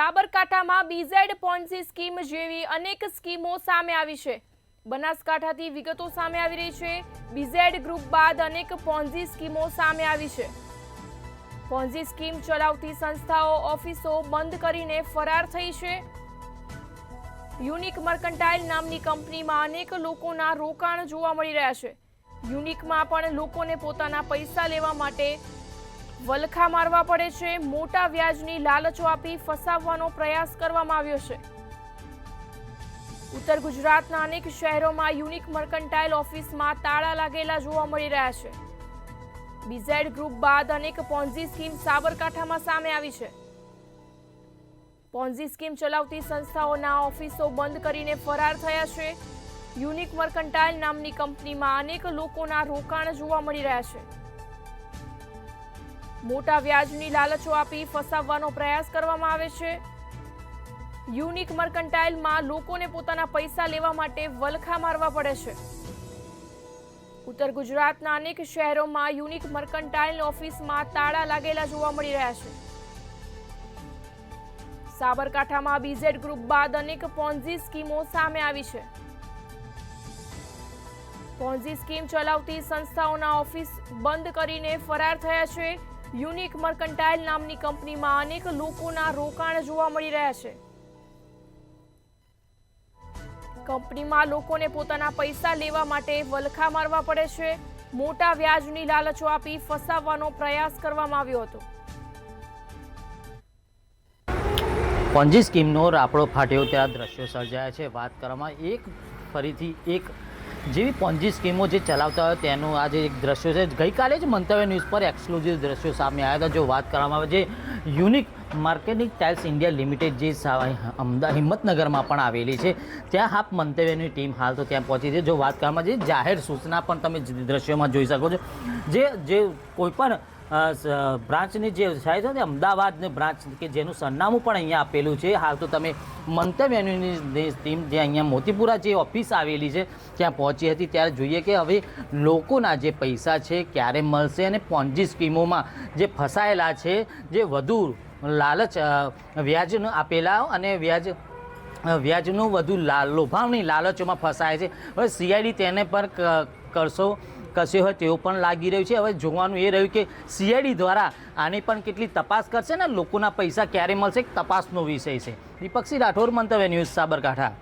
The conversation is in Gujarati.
સાબરકાંઠામાં બીઝેડ પોન્ઝી સ્કીમ જેવી અનેક સ્કીમો સામે આવી છે। બનાસકાંઠાથી વિગતો સામે આવી રહી છે। બીઝેડ ગ્રુપ બાદ અનેક પોન્ઝી સ્કીમો સામે આવી છે। પોન્ઝી સ્કીમ ચલાવતી સંસ્થાઓ ઓફિસો બંધ કરીને ફરાર થઈ છે। યુનિક મર્કન્ટાઇલ નામની કંપનીમાં અનેક લોકોના રોકાણ જોવા મળી રહ્યા છે। યુનિકમાં પણ લોકોને પોતાના પૈસા લેવા માટે વલખા મારવા પડે છે। મોટા વ્યાજની લાલચો આપી ફસાવવાનો પ્રયાસ કરવામાં આવ્યો છે। ઉત્તર ગુજરાતના અનેક શહેરોમાં યુનિક મર્કન્ટાઇલ ઓફિસમાં તાળા લાગેલા જોવા મળી રહ્યા છે। બીઝેડ ગ્રુપ બાદ અનેક પોન્ઝી સ્કીમ સાબરકાંઠામાં સામે આવી છે। પોન્ઝી સ્કીમ ચલાવતી સંસ્થાઓના ઓફિસો બંધ કરીને ફરાર થયા છે। યુનિક મર્કન્ટાઇલ નામની કંપનીમાં અનેક લોકોના રોકાણ જોવા મળી રહ્યા છે। મોટા વ્યાજની લાલચો આપી ફસાવવાનો પ્રયાસ કરવામાં આવે છે। યુનિક મર્કન્ટાઇલમાં લોકોને પોતાના પૈસા લેવા માટે વલખા મારવા પડે છે। ઉત્તર ગુજરાતના અનેક શહેરોમાં યુનિક મર્કન્ટાઇલ ઓફિસમાં તાળા લાગેલા જોવા મળી રહ્યા છે। સાબરકાંઠામાં બીઝેડ ગ્રુપ બાદ અનેક પોન્ઝી સ્કીમો સામે આવી છે। પોન્ઝી સ્કીમ ચલાવતી સંસ્થાઓના ઓફિસ બંધ કરીને ફરાર થયા છે। યુનિક મર્કન્ટાઇલ નામની કંપનીમાં અનેક લોકોના રોકાણ જોવા મળી રહ્યા છે। કંપનીમાં લોકોને પોતાના પૈસા લેવા માટે વલખા મારવા પડે છે। મોટા વ્યાજની લાલચો આપી ફસાવવાનો પ્રયાસ કરવામાં આવ્યો હતો। પોન્ઝી સ્કીમનો રાપડો ફાટ્યો ત્યાં દ્રશ્યો સર્જાયા છે। વાત કરવામાં ફરીથી એક જેવી પોન્ઝી સ્કીમો જે ચલાવતા હોય તેનું આ જે એક દ્રશ્યો છે। ગઈકાલે જ મંતવ્ય ન્યૂઝ પર એક્સક્લુઝિવ દ્રશ્યો સામે આવ્યા હતા। જો વાત કરવામાં આવે જે યુનિક મર્કેન્ટાઇલ્સ ઇન્ડિયા લિમિટેડ જે હિંમતનગરમાં પણ આવેલી છે ત્યાં હાપ મંતવ્યની ટીમ હાલ તો ત્યાં પહોંચી છે। જો વાત કરવામાં જે જાહેર સૂચના પણ તમે દ્રશ્યોમાં જોઈ શકો છો। જે કોઈ પણ બ્રાન્ચની જે સાઇઝ છે અમદાવાદની બ્રાન્ચ કે જેનું સરનામું પણ અહીંયા આપેલું છે। હાલ તો તમે મંતવ્યની ટીમ જે અહીંયા મોતીપુરા જે ઓફિસ આવેલી છે ત્યાં પહોંચી હતી ત્યારે જોઈએ કે હવે લોકોના જે પૈસા છે ક્યારે મળશે અને પોન્ઝી સ્કીમોમાં જે ફસાયેલા છે જે વધુ લાલચ વ્યાજ આપેલા અને વ્યાજનું વધુ લોભાવની લાલચોમાં ફસાય છે। હવે સીઆઈડી તેને પર કશે હોય તેવું પણ લાગી રહ્યું છે। હવે જોવાનું એ રહ્યું કે સીઆઈડી દ્વારા આની પણ કેટલી તપાસ કરશે ને લોકોના પૈસા ક્યારે મળશે તપાસનો વિષય છે। દીપકસિંહ રાઠોડ, મંતવ્ય ન્યૂઝ, સાબરકાંઠા।